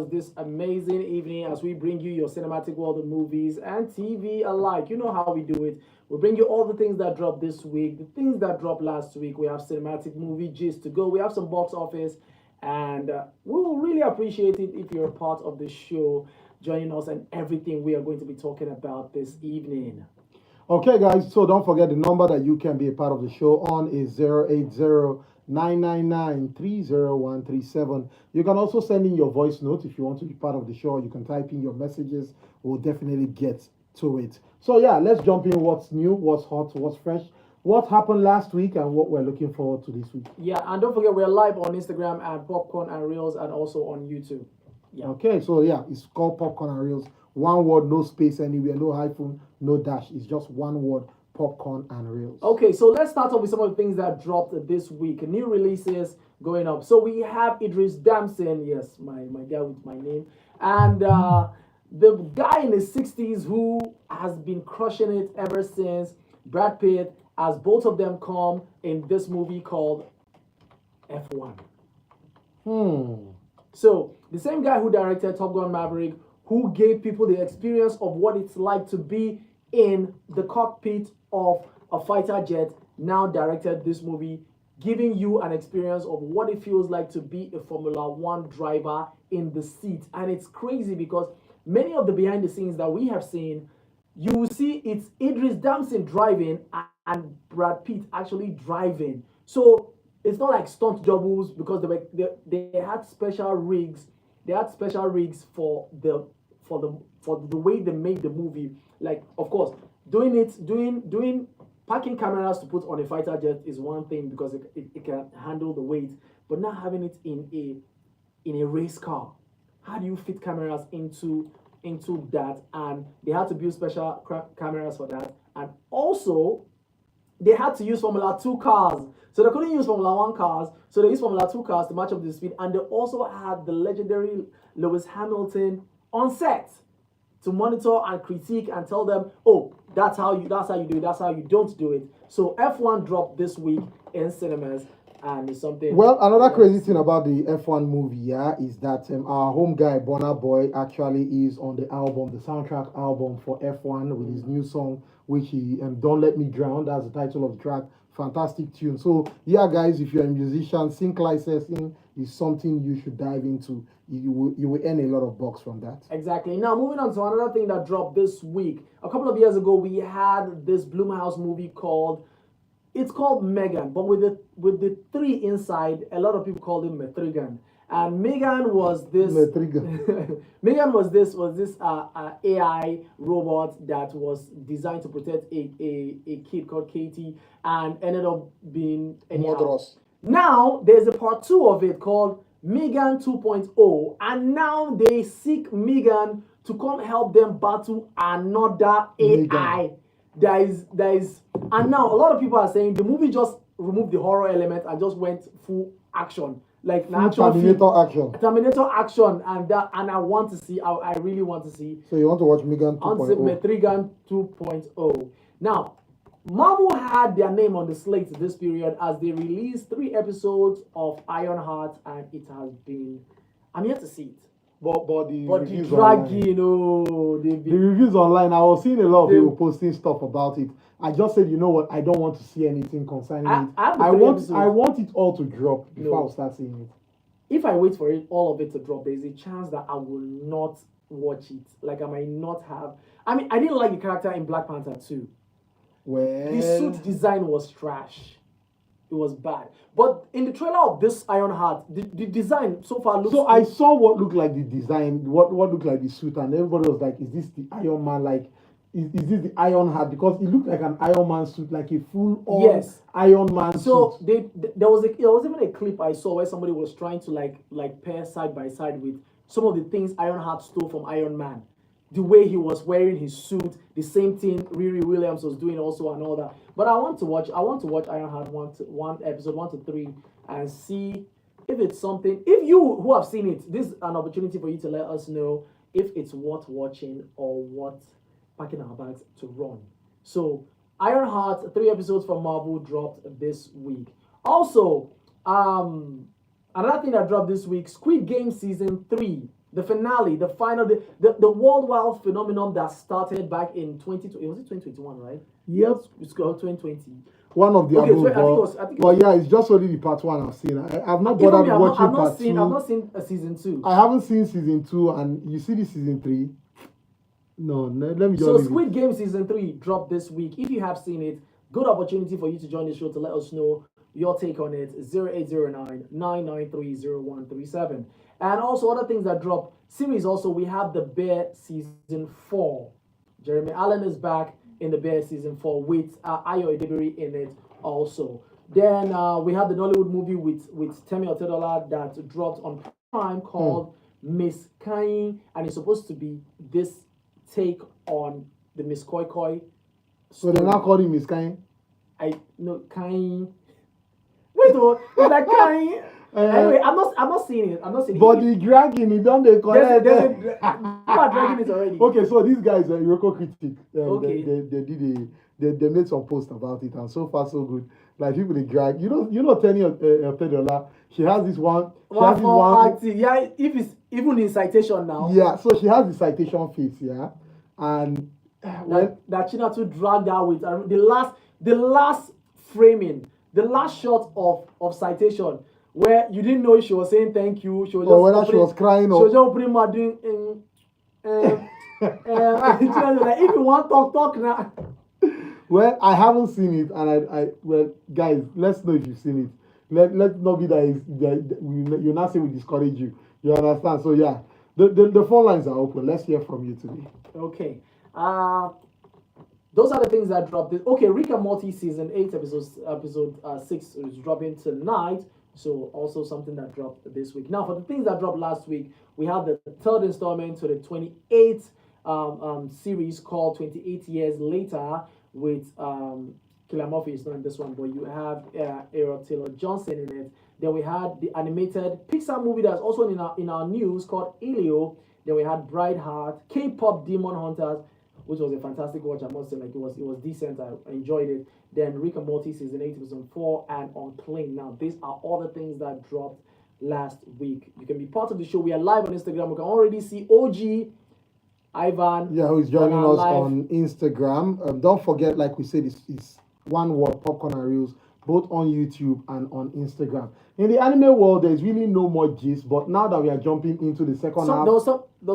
this amazing evening as we bring you your cinematic world of movies and TV alike. You know how we do it. We bring you all the things that dropped this week, the things that dropped last week. We have cinematic movie gist to go. We have some box office, and we will really appreciate it if you're a part of the show, joining us and everything we are going to be talking about this evening. Okay, guys, so don't forget the number that you can be a part of the show on is 080-999-30137. You can also send in your voice note if you want to be part of the show. You can type in your messages. We'll definitely get to it. So, yeah, let's jump in what's new, what's hot, what's fresh, what happened last week, and what we're looking forward to this week. Yeah, and don't forget we're live on Instagram at Popcorn and Reels and also on YouTube. Yeah. Okay, so yeah, it's called Popcorn and Reels. One word, no space anywhere, no hyphen, no dash. It's just one word, Popcorn and Reels. Okay, so let's start off with some of the things that dropped this week. New releases going up. So we have Idris Damson, yes, my guy with my name, and the guy in his 60s who has been crushing it ever since. Brad Pitt, as both of them come in this movie called F1. So the same guy who directed Top Gun Maverick, who gave people the experience of what it's like to be in the cockpit of a fighter jet, now directed this movie, giving you an experience of what it feels like to be a Formula One driver in the seat. And it's crazy because many of the behind the scenes that we have seen, you will see it's Idris Damson driving and Brad Pitt actually driving. So it's not like stunt doubles because they had special rigs. They had special rigs for the way they made the movie. Like, of course, doing packing cameras to put on a fighter jet is one thing because it can handle the weight, but not having it in a race car. How do you fit cameras into that? And they had to build special cameras for that, and also they had to use Formula 2 cars. So they couldn't use Formula 1 cars, so they used Formula 2 cars to match up the speed. And they also had the legendary Lewis Hamilton on set to monitor and critique and tell them, oh, that's how you do it, that's how you don't do it. So F1 dropped this week in cinemas, and it's something. Well, another crazy thing about the F1 movie, yeah, is that our home guy Burna Boy actually is on the album, the soundtrack album for F1 with his new song, which he Don't Let Me Drown. That's the title of the track. Fantastic tune. So yeah, guys, if you're a musician, sync licensing is something you should dive into. You will earn a lot of bucks from that. Exactly. Now moving on to another thing that dropped this week. A couple of years ago, we had this Blumhouse movie called M3gan, but with the three inside. A lot of people called him M3gan. And M3gan was this. M3gan was this AI robot that was designed to protect a kid called Katie, and ended up being Murderous. Now there's a part 2 of it called M3gan 2.0, and now they seek M3gan to come help them battle another AI. There is, and now a lot of people are saying the movie just removed the horror element and just went full action. Like Terminator action, and I want to see. I really want to see. So you want to watch M3gan 2.0? M3gan 2.0. Now, Marvel had their name on the slate this period as they released 3 episodes of Ironheart, and it has been. I'm yet to see it. But the reviews dragging, the reviews online, I was seeing a lot of people posting stuff about it. I just said, you know what, I don't want to see anything concerning it. I want it all to drop before I start seeing it. If I wait for all of it to drop, there's a chance that I will not watch it. Like, I might not have. I mean, I didn't like the character in Black Panther 2. Well, the suit design was trash. It was bad. But in the trailer of this Ironheart, the design so far looks. So I saw what looked like the design, what looked like the suit, and everybody was like, "Is this the Iron Man? Like, is this the Ironheart?" Because it looked like an Iron Man suit, like a full-on Iron Man suit. So there was even a clip I saw where somebody was trying to like pair side by side with some of the things Ironheart stole from Iron Man. The way he was wearing his suit, the same thing Riri Williams was doing also and all that. But I want to watch Ironheart one episode 1 to 3 and see if it's something. If you who have seen it, this is an opportunity for you to let us know if it's worth watching or what packing our bags to run. So Ironheart, 3 episodes from Marvel dropped this week. Also, another thing that dropped this week, Squid Game season 3 The finale, the final, the worldwide phenomenon that started back in 2020. Was it 2021, right? Yep. It's called 2020. One of the Okay, above, I think it was. I think it but was, yeah, it's just only the part one I've seen. I've not even bothered me, watching I've not part seen. two. I've not seen a season 2. I haven't seen season 2, and you see the season 3. No, let me just So leave Squid it. Game season 3 dropped this week. If you have seen it, good opportunity for you to join the show to let us know your take on it. 0809-993-0137. And also other things that drop. Series also, we have The Bear season 4. Jeremy Allen is back in The Bear season 4 with Ayo Edebiri in it also. Then we have the Nollywood movie with Temi Otedola that dropped on Prime called Miss Kanyin, and it's supposed to be this take on the Miss Koi Koi. So they're not calling Miss Kain. I no Kanyin. Wait, it's like Kanyin. Anyway, I'm not seeing it. I'm not seeing it. But the dragging, it don't they collect. People are dragging it already. Okay, so these guys are Iroko critic. Okay. They made some post about it, and so far so good. Like people they drag. You know Tenny Otedola. She has this one. She has this one. Acting. Yeah, if it's even in citation now. Yeah, so she has the citation face. Yeah, and that Chinatu dragged out with the last framing, the last shot of citation where you didn't know if she was saying thank you. She was just whether she was crying or she was just opening my doing. Like, if you want talk now. Well, I haven't seen it, and well, guys, let's know if you've seen it. Let not be that you not say we discourage you. You understand? So yeah, the phone lines are open. Let's hear from you today. Okay. Those are the things that dropped. Okay, Rick and Morty season 8 episode 6 is dropping tonight. So also something that dropped this week. Now for the things that dropped last week, we have the third installment to the 28th series called 28 Years Later with Killer Murphy is not in this one, but you have Aaron Taylor Johnson in it. Then we had the animated Pixar movie that's also in our news called Elio. Then we had Bright Heart, K-pop Demon Hunters, which was a fantastic watch. I must say, like it was decent. I enjoyed it. Then Rick and Morty season 8, episode 4, and Unclaimed. Now these are all the things that dropped last week. You can be part of the show. We are live on Instagram. We can already see OG Ivan. Yeah, who is joining us live on Instagram. Don't forget, like we said, it's one word, Popcorn and Reels, both on YouTube and on Instagram. In the anime world, there's really no more gist, but now that we are jumping into the second half. There was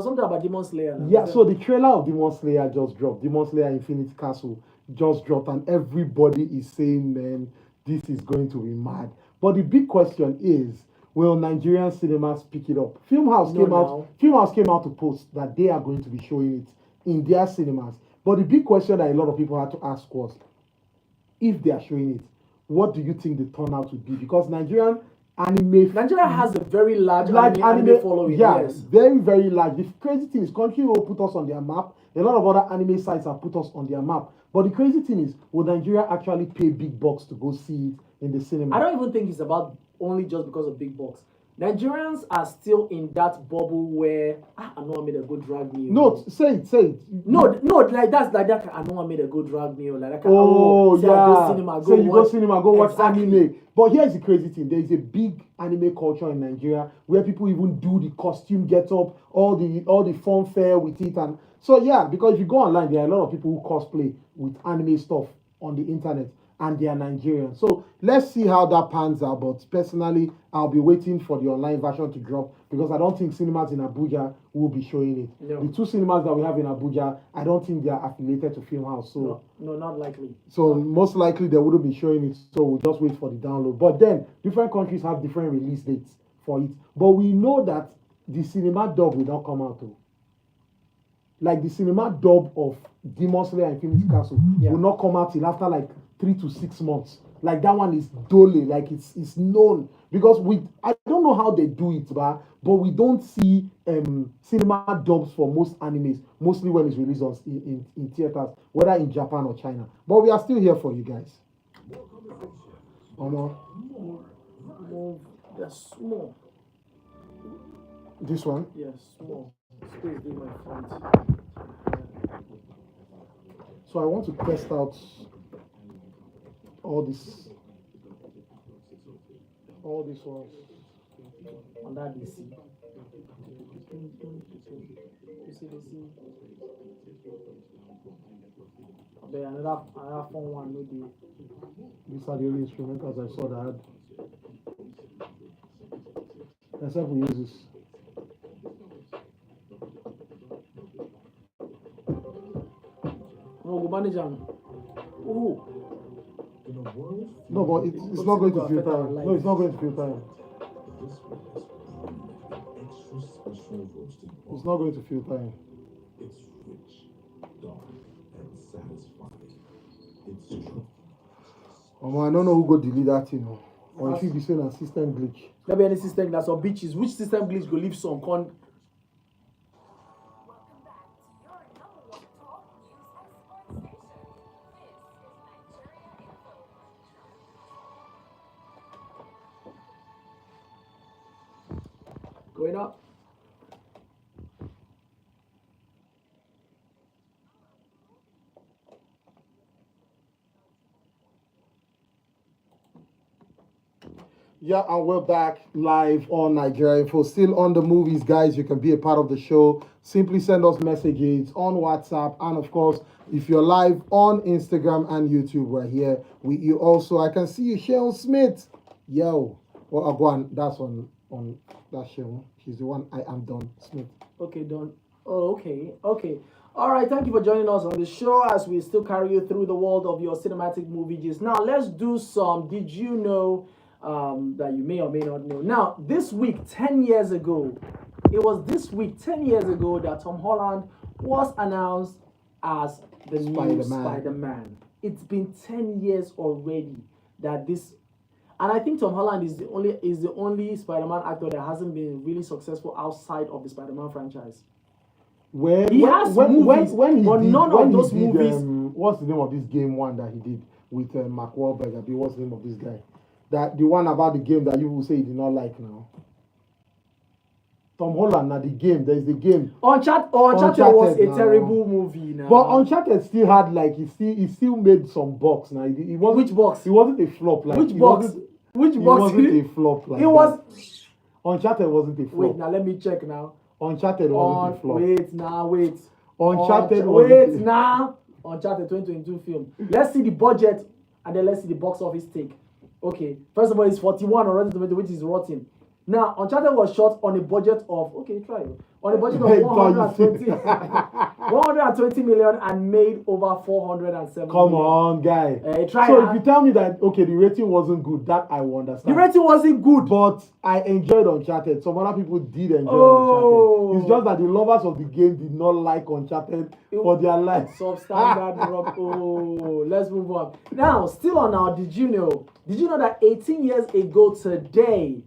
something about Demon Slayer. Yeah, so the trailer of Demon Slayer just dropped. Demon Slayer Infinite Castle just dropped, and everybody is saying, man, this is going to be mad. But the big question is, will Nigerian cinemas pick it up? Filmhouse came out to post that they are going to be showing it in their cinemas. But the big question that a lot of people had to ask was, if they are showing it, what do you think the turnout would be? Because Nigeria has a very large anime following. Yeah, yes. very, very large. The crazy thing is, Crunchyroll put us on their map. A lot of other anime sites have put us on their map. But the crazy thing is, will Nigeria actually pay big bucks to go see it in the cinema? I don't even think it's about only just because of big bucks. Nigerians are still in that bubble where I know I made a good drag meal. No, say it. No, like that. I know I made a good drag meal. Like that. Oh yeah. Go cinema, Go cinema, go watch anime. But here's the crazy thing: there is a big anime culture in Nigeria where people even do the costume get up, all the fun fair with it, and so yeah. Because if you go online, there are a lot of people who cosplay with anime stuff on the internet, and they are Nigerian. So let's see how that pans out. But personally, I'll be waiting for the online version to drop because I don't think cinemas in Abuja will be showing it. No. The two cinemas that we have in Abuja, I don't think they are affiliated to Filmhouse. So no, not likely. So most likely they wouldn't be showing it. So we'll just wait for the download. But then different countries have different release dates for it. But we know that the cinema dub will not come out though. Like the cinema dub of Demon Slayer Infinity Castle will not come out till after like 3 to 6 months. Like that one is dole, like it's known because I don't know how they do it, but we don't see cinema dubs for most animes, mostly when it's released in theaters, whether in Japan or China. But we are still here for you guys. More. Yes, small. This one? Yes, small. Space in my front. So I want to test out all these ones On that DC. You see, there another fun one maybe. These are the only instrumentals I saw that had. Except we use this. No, go manage them. Ooh. No, but it's not going to fill time. No, it's not going to fill time. It's not going to fill time. It's rich, dark, and satisfying. It's true. I don't know who go delete that thing. Or if you be saying a system glitch. There be any system that's on beaches. Which system glitch go leave some con? Going up. Yeah, and we're back live on Nigeria Info. Still on the movies, guys. You can be a part of the show. Simply send us messages on WhatsApp, and of course, if you're live on Instagram and YouTube, we're here with you. Also, I can see you, Sharon Smith. Yo, well, Agwan, that's on that show. She's the one. I am Don Smith. Okay, Don. Oh, okay. All right, thank you for joining us on the show as we still carry you through the world of your cinematic movies. Now, let's do some. Did you know? That you may or may not know. Now, this week, 10 years ago, it was this week, 10 years ago, that Tom Holland was announced as the new Spider-Man. It's been 10 years already that this, and I think Tom Holland is the only Spider-Man actor that hasn't been really successful outside of the Spider-Man franchise. He has movies, but none of those movies. What's the name of this game one that he did with Mark Wahlberg? What's the name of this guy? That the one about the game that you will say you did not like now. Tom Holland, now the game. There's the game. Uncharted was a terrible movie now. But Uncharted still had like he still made some box now. It wasn't, which box? It wasn't a flop like which box? Which box? It wasn't a flop like it was. Uncharted wasn't a flop. Wait, now let me check now. Uncharted wasn't a flop. Wait. Uncharted Uncharted 2022 film. Let's see the budget and then let's see the box office take. Okay, first of all, it's 41 on Rotten Tomatoes, which is rotten. Now, Uncharted was shot on a budget of, on a budget of 120 million and made over 407 Come million. on, guy. If you tell me that, okay, the rating wasn't good, that I will understand. The rating wasn't good. But I enjoyed Uncharted. Some other people did enjoy Uncharted. It's just that the lovers of the game did not like Uncharted for their life. Substandard rock. Oh, let's move on. Now, still on our Did you know that 18 years ago today,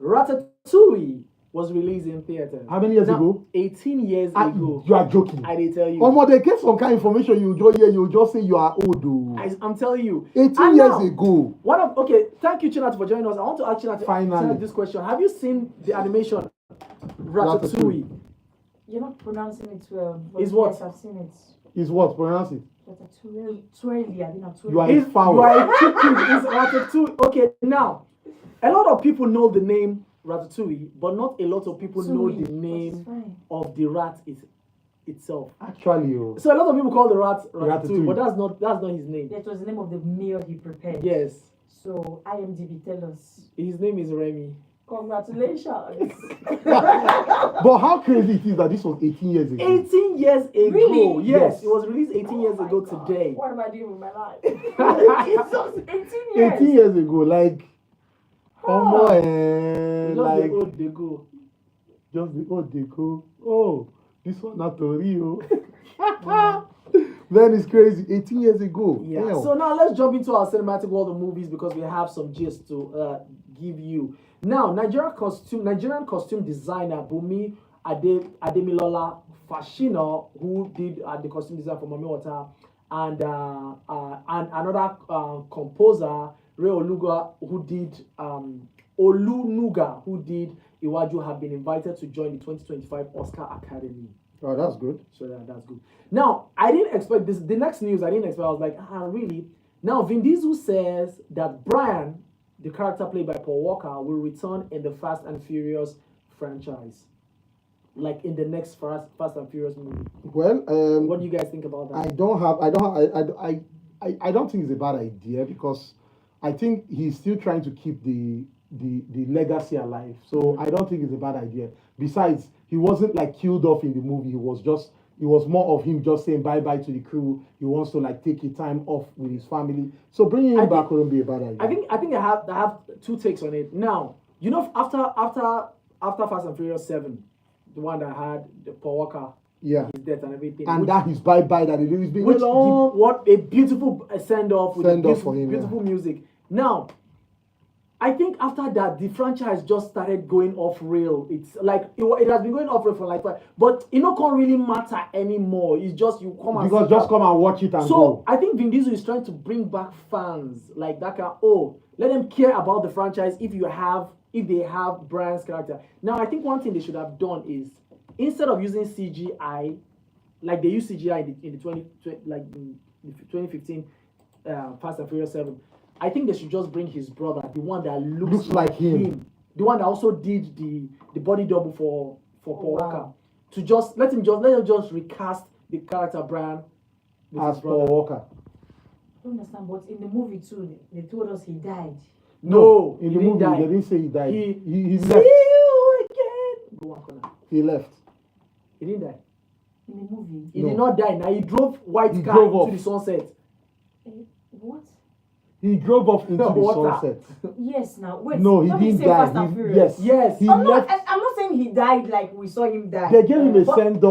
Ratatouille was released in theater. How many years ago? 18 years ago. You are joking. I did tell you. They get some kind of information you just say you are old. I'm telling you. 18 years ago. Thank you, Chinat, for joining us. I want to ask Chinat this question. Have you seen the animation Ratatouille? You're not pronouncing it well. Is what? Yes, I've seen it. Is what? Pronounce it. Ratatouille. You are a foul. You are a chicken. It's Ratatouille. Okay, now. A lot of people know the name Ratatouille, but not a lot of people know the name of the rat itself. Actually, so a lot of people call the rat Ratatouille, but that's not his name. That was the name of the meal he prepared. Yes. So IMDb tell us. His name is Remy. Congratulations. But how crazy it is that this was 18 years ago. 18 years ago. Really? Yes, it was released 18 years ago today. What am I doing with my life? It's just 18 years. 18 years ago, like. Just like the old they go. Just the old they go. Oh, this one not to Rio. Then it's crazy. 18 years ago. Yeah. Damn. So now let's jump into our cinematic world of movies because we have some gist to give you. Now, Nigerian costume designer Bumi Ademilola Fashino, who did the costume design for Mami Water, and another composer, Ray Oluga, who did Olunuga, who did Iwaju, have been invited to join the 2025 Oscar Academy. Oh, that's good. So that's good. Now, I didn't expect this. The next news I didn't expect. I was like, really? Now, Vin Diesel says that Brian, the character played by Paul Walker, will return in the Fast and Furious franchise. like in the next Fast and Furious movie? Well, What do you guys think about that? I don't think it's a bad idea because I think he's still trying to keep the legacy alive. So I don't think it's a bad idea. Besides, he wasn't like killed off in the movie. It was more of him just saying bye bye to the crew. He wants to like take a time off with his family. So bringing him back wouldn't be a bad idea. I think I have two takes on it. Now, you know, after Fast and Furious 7, the one that had the Paul Walker, Yeah. his death and everything. And that his bye bye that he's been Which what a beautiful send off with for him, beautiful music. Now, I think after that, the franchise just started going off rail. It's like it has been going off rail for like, but it not can't really matter anymore. It's just you come and because just come and watch it and so go. I think Vin Diesel is trying to bring back fans like that. Let them care about the franchise if they have Brian's character. Now I think one thing they should have done is instead of using CGI, like they used CGI in the 2015 Fast and Furious 7. I think they should just bring his brother, the one that looks like him, the one that also did the body double for Paul Walker, Wow. to just let him just recast the character Brian with As his brother. Paul Walker. I don't understand, but in the movie too, they told us he died. No, in he the didn't movie die. they didn't say he died. He See left. you again. Go on, corner. He left. He didn't die. In the movie. He No. did not die. Now he drove He car drove into off. the sunset. What? He drove off into the Water. sunset. Yes, now wait. No, he don't be didn't saying Fast die. and He, Furious. Yes. he I'm left. not saying he died like we saw him die. They gave him a But- send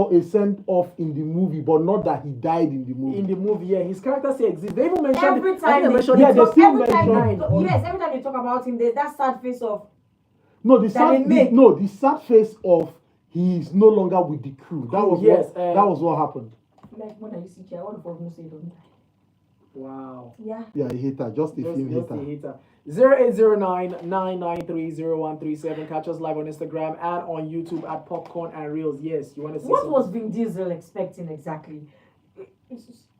off in the movie, but not that he died in the movie. In the movie, yeah, his character still exists. They even mentioned Every I think time they they mentioned Yeah, it. they still every time mention- they, yes, every time they talk about him, there's that sad face of No, they make. the sad face of he is no longer with the crew. That was Yes, that was what happened. like when I used to check, all the folks say don't die. Wow. Yeah. Yeah, a hater, just a film Just a hater. hater. 0809-993-0137. Catch us live on Instagram and on YouTube at Popcorn and Reels. Yes, you want to see What was Vin Diesel expecting exactly?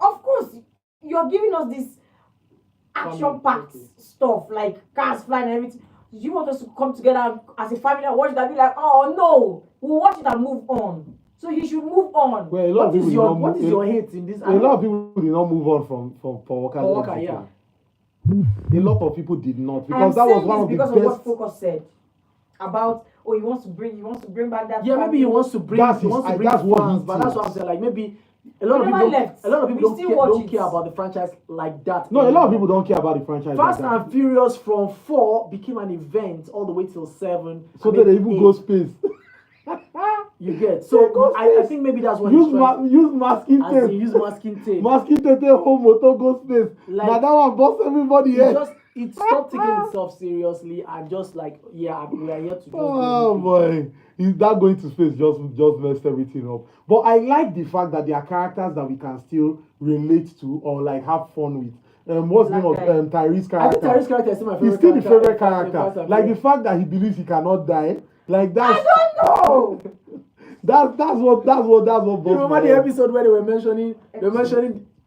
Of course, you're giving us this action-packed Okay. stuff like cars flying and everything. You want us to come together as a family and watch that? Be like, oh no, we'll watch it and move on. So he should move on. Well, a lot of What is people did your not what move- is your hate in this? a lot of people did not move on from Paul Walker's Paul Walker, exit. yeah. A lot of people did not I'm because that was saying one this of the because best. of what Focus said about he wants to bring back that. Yeah, maybe he family. wants to bring That's he wants to his- bring that's what he fans, but that's what I'm thinks. saying. Like maybe a lot of We people never left. a lot of people We don't still care, watch don't it. care about the franchise like that. No, a lot of anymore. people don't care about the franchise. Fast like that. and Furious from 4 became an event all the way till 7. So and that they maybe even 8. go space. You get They so go I space. think maybe that's what use he's trying. use masking As he tape. use masking tape. Masking tape home motor go space. Like- Now that one boss everybody here. It stopped taking itself seriously and just like we are here to just do Oh everything. boy, is that going to space just messed everything up? But I like the fact that there are characters that we can still relate to or like have fun with. What's the name of Like Tyrese's I think character? Tyrese character is still my favorite. He's still the character favorite in Fast character. and Like the Furious. fact that he believes he cannot die. Like that's No. that's what You blows remember my the head. episode where they were mentioning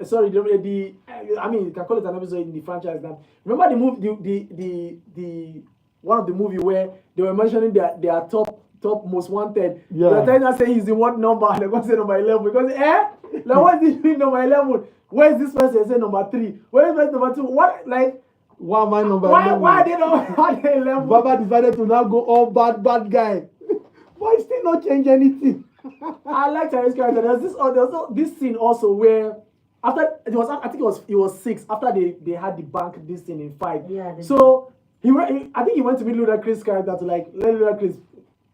sorry the I mean you can call it an episode in the franchise now. Remember the movie the one of the movie where they were mentioning their top most wanted. Yeah. They were trying to say he's in what number and they're going to say number 11 because like what is this number 11? Where is this person say number 3? Where is this number 2? What like Why am I number why 11? are they not why are they 11? Baba decided to now go all bad guy. But he still not change anything. I like Tyrese character. There's also this scene also where after I think it was 6 after they had the bank this thing in 5. Yeah, they So I think he went to meet Ludacris character to like let Ludacris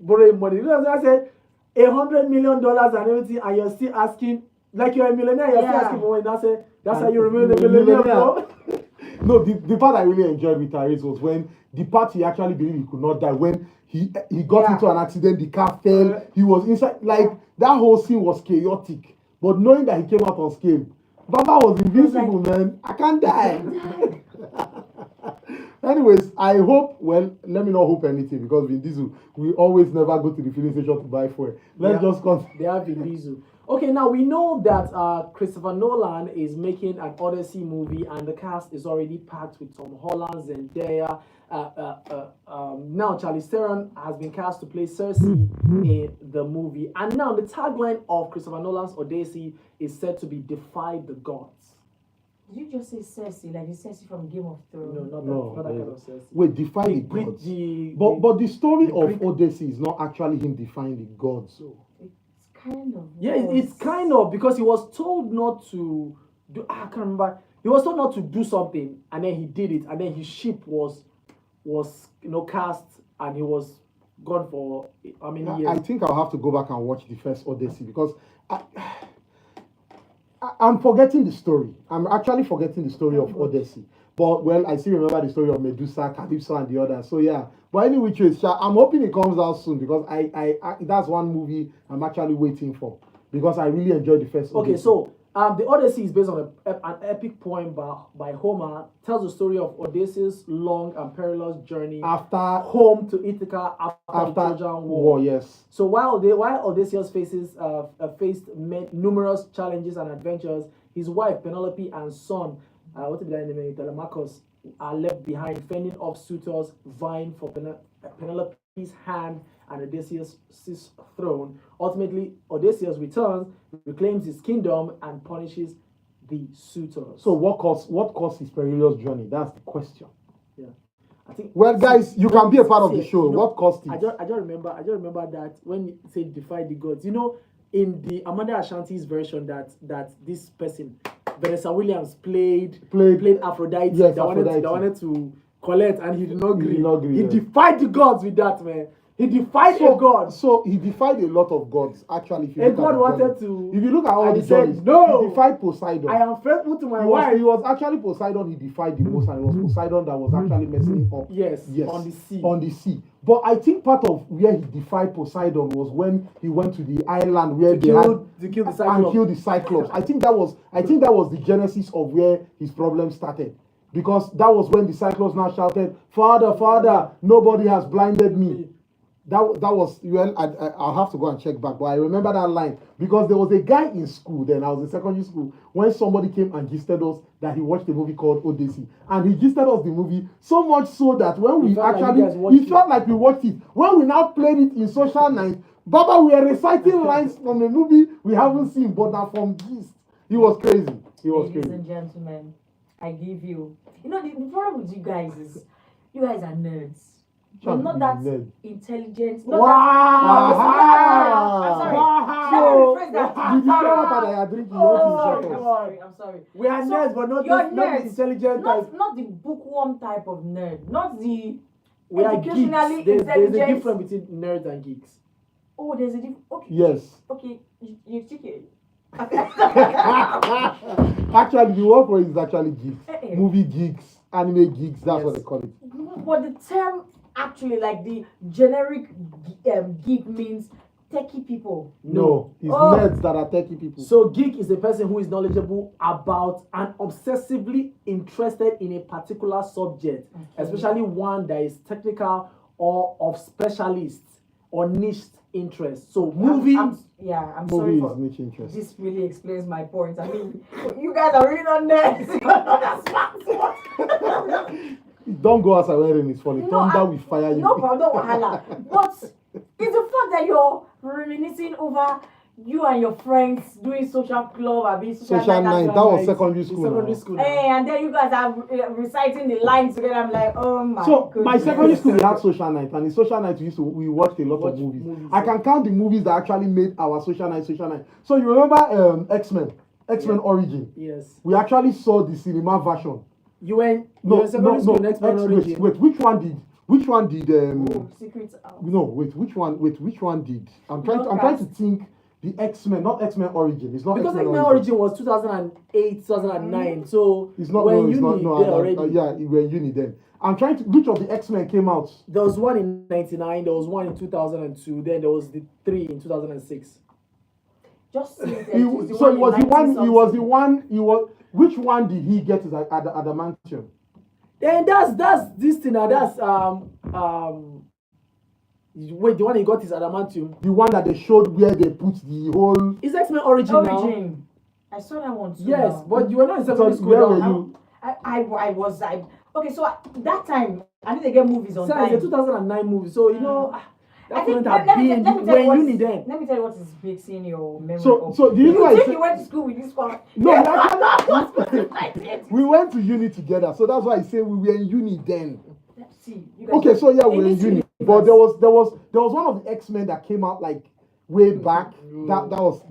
borrow him money. Ludacris said $100 million and everything, and you're still asking like you're a millionaire. You're still Yeah. asking for money. That's how you remain a millionaire, bro. No, the part I really enjoyed with Tyrese was when the part he actually believed he could not die. When he got Yeah. into an accident, the car fell, he was inside. Like that whole scene was chaotic. But knowing that he came out unscathed, Baba was invincible, man. I can't die. Anyways, I hope. Well, let me not hope anything because Vin Diesel, we always never go to the filling station to buy fuel. Let's Yeah. just continue. They have Vin Diesel. Okay, now we know that Christopher Nolan is making an Odyssey movie, and the cast is already packed with Tom Holland, Zendaya, now Charlize Theron has been cast to play Cersei in the movie, and now the tagline of Christopher Nolan's Odyssey is said to be "Defy the Gods." Did you just say Cersei, like the Cersei from Game of Thrones? No, not No, that kind of Cersei. Wait, defy the Greek- gods. but the story the of Greek- Odyssey is not actually him defying the gods. So. It's kind of. yeah, it's kind of because he was told not to do. I can't remember. He was told not to do something, and then he did it, and then his ship was cast, and he was gone for how many years? I think I'll have to go back and watch the first Odyssey because I'm forgetting the story. I'm actually forgetting the story of Odyssey. But well, I still remember the story of Medusa, Calypso, and the others. So yeah. But anyway, I'm hoping it comes out soon because I that's one movie I'm actually waiting for because I really enjoyed the first Odyssey. Okay, so the Odyssey is based on an epic poem by Homer. Tells the story of Odysseus' long and perilous journey after home to Ithaca after the Trojan War. Yes. So while Odysseus faced numerous challenges and adventures, his wife Penelope and son, what is the name? Telemachus, are left behind, fending off suitors vying for Penelope's hand and Odysseus' throne. Ultimately, Odysseus returns, reclaims his kingdom, and punishes the suitors. So what caused his perilous journey? That's the question. Yeah, I think. Well, guys, you can be a part of the show. What caused it? I just remember that when you say defy the gods, in the Amanda Ashanti's version that this person, Vanessa Williams, played Aphrodite. Yes, that wanted to collect, and he did not agree. He yeah. defied the gods with that, man. He defied a god. So he defied a lot of gods. Actually, if you look God at wanted journey. to. If you look at all and the he said, journeys, no, he defied Poseidon. I am faithful to my wife. He was actually Poseidon. He defied the most, and it was Poseidon that was actually messing him up. Yes, on the sea. On the sea. But I think part of where he defied Poseidon was when he went to the island where they kill the Cyclops. and killed the Cyclops. I think that was the genesis of where his problem started. Because that was when the Cyclops now shouted, "Father, Father, nobody has blinded me." That was, well, I'll have to go and check back, but I remember that line because there was a guy in school then, I was in secondary school, when somebody came and gisted us that he watched a movie called Odyssey, and he gisted us the movie so much so that when we felt like we watched it. When we now played it in social night, Baba, we are reciting lines from a movie we haven't seen, but now from gist. He was crazy. Ladies and gentlemen, I give you. The problem with you guys is you guys are nerds. You're not that intelligent. Not I'm sorry. I'm sorry. We are nerds, but not the intelligent type. Not the bookworm type of nerd. Not the we are geeks. educationally There's intelligent. a difference between nerds and geeks. Oh, there's a difference. Okay. Yes. Okay, you check it. Actually, the word for it is actually geeks. Movie geeks, anime geeks, that's what they call it. But the term actually, like the generic geek means techie people. No, it's nerds that are techie people. So geek is a person who is knowledgeable about and obsessively interested in a particular subject, especially one that is technical or of specialists or niche interest. So movie. I'm sorry for niche interest. This really explains my point. I mean, you guys are really not nerds. You're not smart. Don't go outside when it's funny. Thunder will fire you. No problem, wahala. But it's the fact that you're reminiscing over you and your friends doing social club, social night. That was secondary school. Hey, and then you guys are reciting the lines together. I'm like, oh my. So goodness. my secondary school we had social night, and in social night we watched a lot of movies. I can count the movies that actually made our social night. So you remember X-Men Origin? Yes. We actually saw the cinema version. You went secondary school X-Men Origin. Wait, which one did Secrets Out. No, which one did? I'm trying to think. The X-Men, not X-Men Origin. It's not because X-Men Origin was 2008, 2009. So it's not. when It's not. already. We're in uni then. I'm trying to. Which of the X-Men came out? There was one in '99. There was one in 2002. Then there was the 3 in 2006. Just so it was the one. He was the one. He was. Which one did he get his adamantium? Then that's this thing. That's Wait, the one he got his adamantium. The one that they showed where they put the whole. Is X-Men Origin now? I saw that one too. Yes, now. but you were not in secondary school. Where were you? I was. Okay, so that time I need to get movies on So time. it's a 2009 movie, so you know I that think couldn't have been let me tell you when what uni then. let me tell you what is mixing your memory So up. do you know I think said you went to school with this one? no? We went to uni together, so that's why I say we were in uni then. See, you guys Okay, so yeah, we were in this uni, universe- but there was one of the X-Men that came out like way back. That was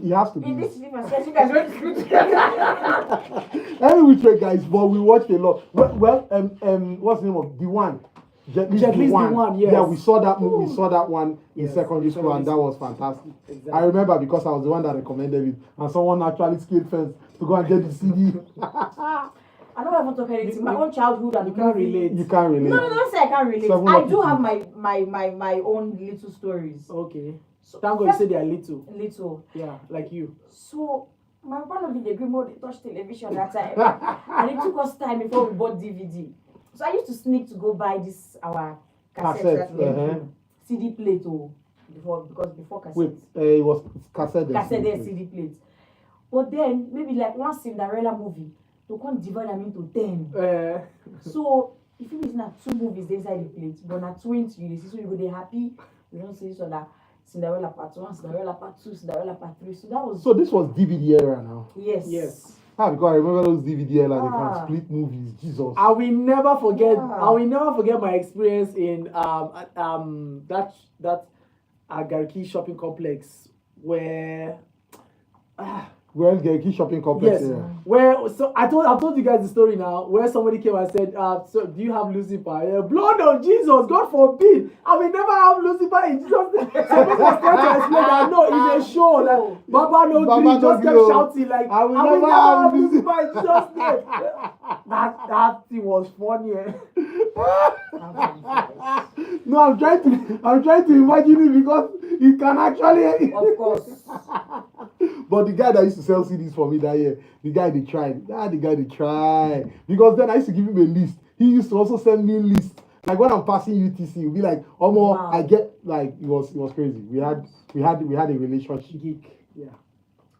it has to in be. this universe, yes, you guys went to school together. Anyway, guys, but we watched a lot. Well, what's the name of the one? Jet Li's Jet Li's The One, yes. Yeah, we saw that movie. We saw that one in Yes, secondary school, and that was fantastic. I remember because I was the one that recommended it, and someone actually scaled fence to go and get the CD. I don't want to talk anything. My own childhood and You can't movie. relate. You can't relate. No, don't say I can't relate. Seven I lucky do have kids. my own little stories. Okay. So, Thank God you said they are little. little. Yeah, like you. So my one of the agree mode they touch television that time. And it took us time before we bought DVD. So I used to sneak to go buy this our cassette CD plate before cassette. Wait, it was cassette. Cassette there, CD plate. But then maybe like one Cinderella movie, they can't divide them into 10. So if you listen to 2 movies inside the plate, but not 20, you see, so you go they happy. You don't see so that Cinderella part 1, Cinderella part 2, Cinderella part 3. So that was So this was DVD era now. yes. Yes. Because I remember those DVD era, they can split movies. Jesus. I will never forget. Yeah. I will never forget my experience in that Agariki shopping complex where. Well, Gariki shopping complex Yes, era. where so I've told you guys the story now. Where somebody came and said, "So do you have Lucifer? Blood of Jesus, God forbid! I will never have Lucifer in Jesus' name." So people was trying to explain that no, it's a show. Like Baba no Baba gree, no just kept gree, oh. shouting like, I will "I will never never have have Lucifer in Jesus' name." That thing was funny. No, I'm trying to imagine it because you can actually. Of course. But the guy that used to sell CDs for me that year, the guy they tried. Because then I used to give him a list. He used to also send me lists. Like when I'm passing UTC, he'll be like, Wow. I get like it was crazy. We had a relationship. Geek. Yeah.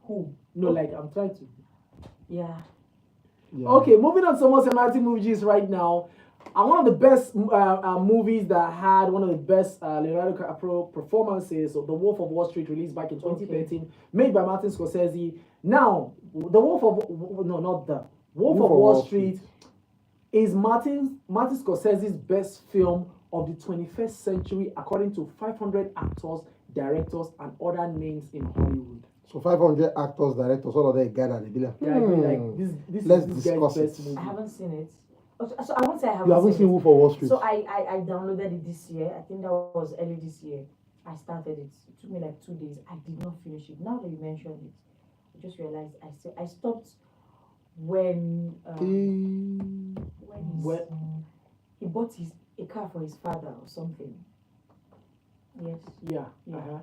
Who? No, like I'm trying to. Yeah. Yeah. Okay, moving on to more cinematic movies right now. One of the best movies that had one of the best Leonardo DiCaprio performances of The Wolf of Wall Street, released back in 2013, made by Martin Scorsese. Now, The Wolf of no, not the Wolf of Wall Street is Martin Scorsese's best film of the 21st century, according to 500 actors, directors, and other names in Hollywood. So 500 actors, directors, all of them gathered. They be like, Yeah, I mean, like this let's is this discuss guy's best it. movie. I haven't seen it. So I won't say I haven't You haven't seen Wolf of Wall Street? So I downloaded it this year. I think that was early this year. I started it. It took me like 2 days. I did not finish it. Now that you mentioned it, I just realized I stopped when he bought a car for his father or something. Yes. Yeah. Yeah.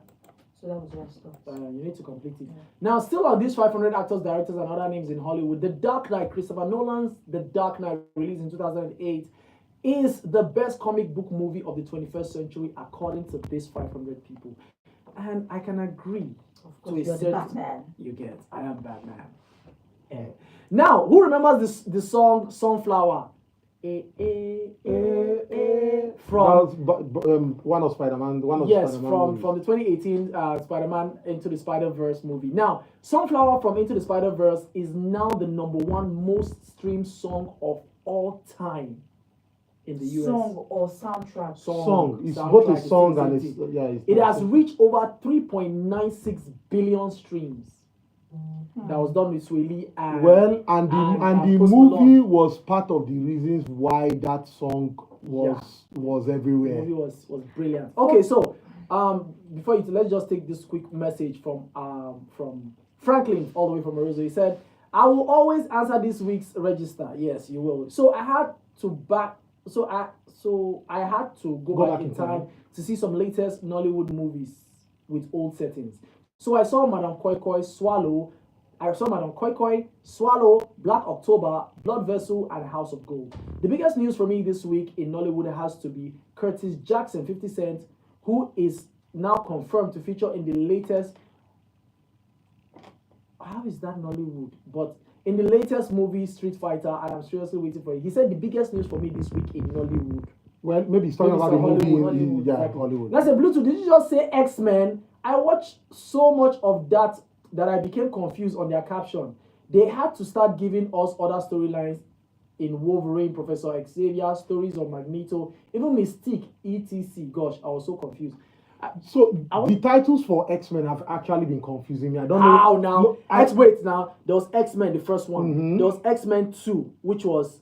So that was where I stopped. You need to complete it. Yeah. Now, still on these 500 actors, directors, and other names in Hollywood, The Dark Knight, Christopher Nolan's The Dark Knight, released in 2008, is the best comic book movie of the 21st century, according to these 500 people. And I can agree. Of course, you're the Batman. You get, I am Batman. Now, who remembers the song Sunflower? From one of Spider-Man. yes, Spider-Man from the 2018 Spider-Man Into the Spider-Verse movie. Now, Sunflower from Into the Spider-Verse is now the #1 most streamed song of all time in the US. Song or soundtrack? Song. It's Soundtrack, both a it's song same and thing. it's It has reached over 3.96 billion streams. That was done with Sway Lee and the Post movie Malone. was part of the reasons why that song was everywhere. The movie was brilliant. Okay, so before you let's just take this quick message from Franklin all the way from Arizona. He said, "I will always answer this week's register." Yes, you will. So I had to go back in time to see some latest Nollywood movies with old settings. So I saw Madam Koi Koi, Swallow, Black October, Blood Vessel, and House of Gold. The biggest news for me this week in Nollywood has to be Curtis Jackson, 50 Cent, who is now confirmed to feature in the latest. How is that Nollywood? But in the latest movie Street Fighter, and I'm seriously waiting for it. He said the biggest news for me this week in Nollywood. Well, maybe he's talking about the movie in Hollywood. That's a Bluetooth. Did you just say X-Men? I watched so much of that I became confused on their caption. They had to start giving us other storylines in Wolverine, Professor Xavier, stories of Magneto, even Mystique, etc. Gosh, I was so confused. So the titles for X-Men have actually been confusing me. I don't know how now. Wait now. There was X-Men, the first one. Mm-hmm. There was X-Men 2, which was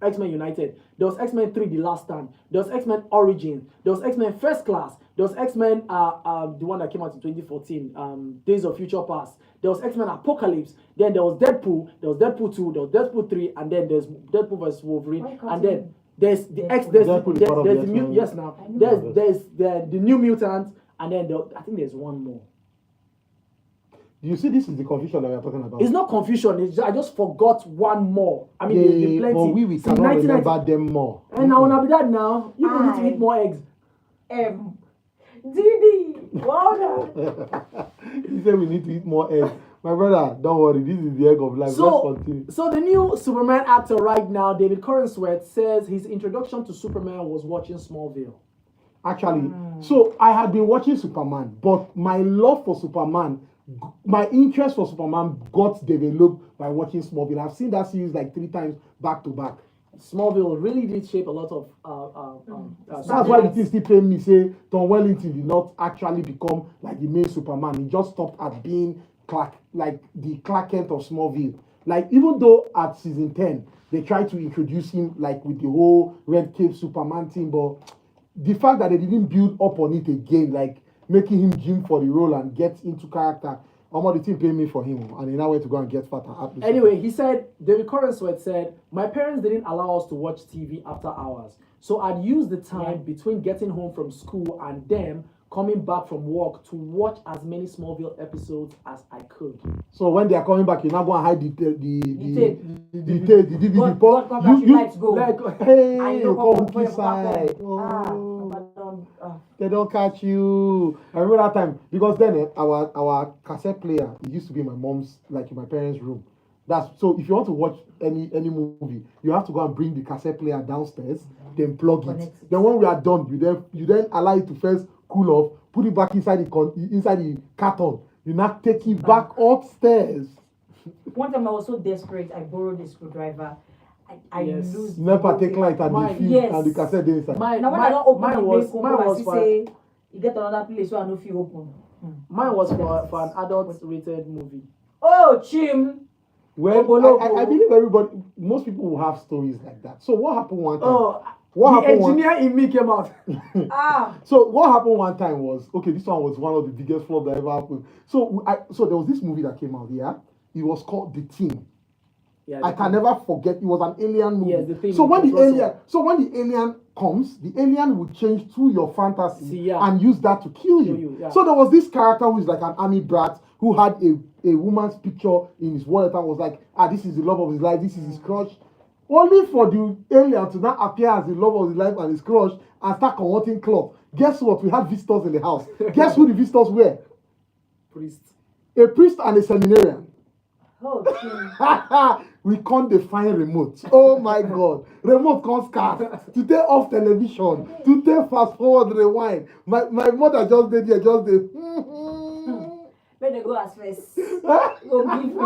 X-Men United. There was X-Men 3, The Last Stand. There was X-Men Origins. There was X-Men First Class. There was X-Men the one that came out in 2014, Days of Future Past. There was X-Men Apocalypse. Then there was Deadpool. There was Deadpool 2. There was Deadpool 3, and then there's Deadpool vs Wolverine. And then there's the New Mutants, and then I think there's one more. You see, this is the confusion that we are talking about. It's not confusion. I just forgot one more. I mean, there's plenty. But we cannot remember them more. And I wanna be that now. You need to eat more eggs. Didi, well done. He said we need to eat more eggs. My brother, don't worry. This is the egg of life. Let's continue. So the new Superman actor right now, David Corenswet, says his introduction to Superman was watching Smallville. Actually, so I had been watching Superman, but my love for Superman, my interest for Superman got developed by watching Smallville. I've seen that series like 3 times back to back. Smallville really did shape a lot of. That's why the thing still pain me. Say Tom Wellington did not actually become like the main Superman. He just stopped at being the Clark Kent of Smallville. Like even though at season 10 they tried to introduce him like with the whole Red Cape Superman thing, but the fact that they didn't build up on it again, like making him gym for the role and get into character. The team paid me for him, and he now went to go and get fatter. Anyway, he said, David Corenswet said, my parents didn't allow us to watch TV after hours. So I'd use the time between getting home from school and them coming back from work to watch as many Smallville episodes as I could. So when they are coming back, you're not going to hide the DVD. Hey, you come Wookie side. They don't catch you. I remember that time because then our cassette player, it used to be in my mom's, like in my parents' room. So if you want to watch any movie, you have to go and bring the cassette player downstairs, then plug it. Then when we are done, you then allow it to first cool off, put it back inside the carton. You now take it back upstairs. One time I was so desperate, I borrowed a screwdriver. I lose. Never take light and the film and the cassette inside. Now when I don't open mine was say you get another place so I know if you open. Mine was for an adult rated movie. Oh, Chim. Well, I believe most people will have stories like that. So what happened one time? The engineer in me came out. So what happened one time was, this one was one of the biggest flops that ever happened. So there was this movie that came out here. It was called The Team. Yeah, I can never forget. It was an alien movie. Yes, the thing. So when the alien comes, the alien will change to your fantasy and use that to kill you. So there was this character who is like an army brat who had a woman's picture in his wallet and was like, this is the love of his life, this is his crush. Only for the alien to now appear as the love of his life and his crush and start converting cloth. Guess what? We had visitors in the house. Guess who the visitors were? A priest and a seminarian. We can't define remote. Oh my God. Remote can't scarf. To take off television. To take fast forward rewind. My mother just did. When they go as first. Go give me.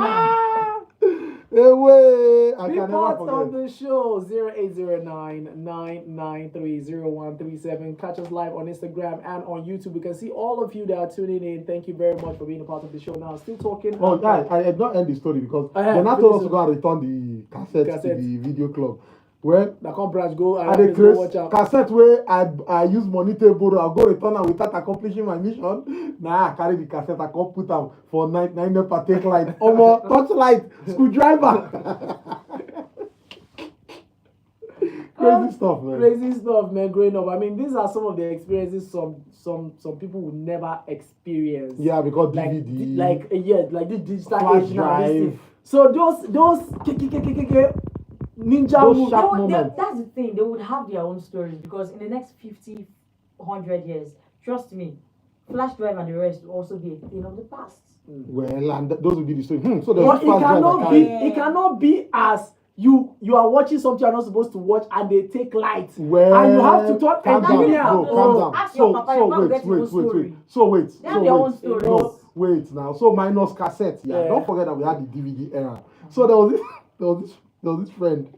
Away. I Be can never part forget. of the show 0809-993-0137. Catch us live on Instagram and on YouTube. We can see all of you that are tuning in. Thank you very much for being a part of the show. Now, still talking. I did not end the story because they now told us to go and return the cassette to the video club. Well, I can't branch go and the watch out. Cassette where I use money to borrow, I'll go return her without accomplishing my mission. Nah, I carry the cassette, I can't put them for 9 per take light. Touch light, screwdriver. Crazy stuff, man. Crazy stuff, man. Growing up, I mean, these are some of the experiences some people would never experience. Yeah, because DVD, like this digital flash age drive. So those ninja moves. That's the thing. They would have their own stories because in the next 50, 100 years, trust me, Flash drive and the rest will also be a thing of the past. Well, and those will be the story. So there But was flash drive. it cannot be as you are watching something you're not supposed to watch and they take light. Well, and you have to talk calm down. engineer. No, calm down. Ask your papa, your mom wait. get your own story. They have their own story. No, wait now. So minus cassette. Yeah. Don't forget that we had the DVD era. So there was this friend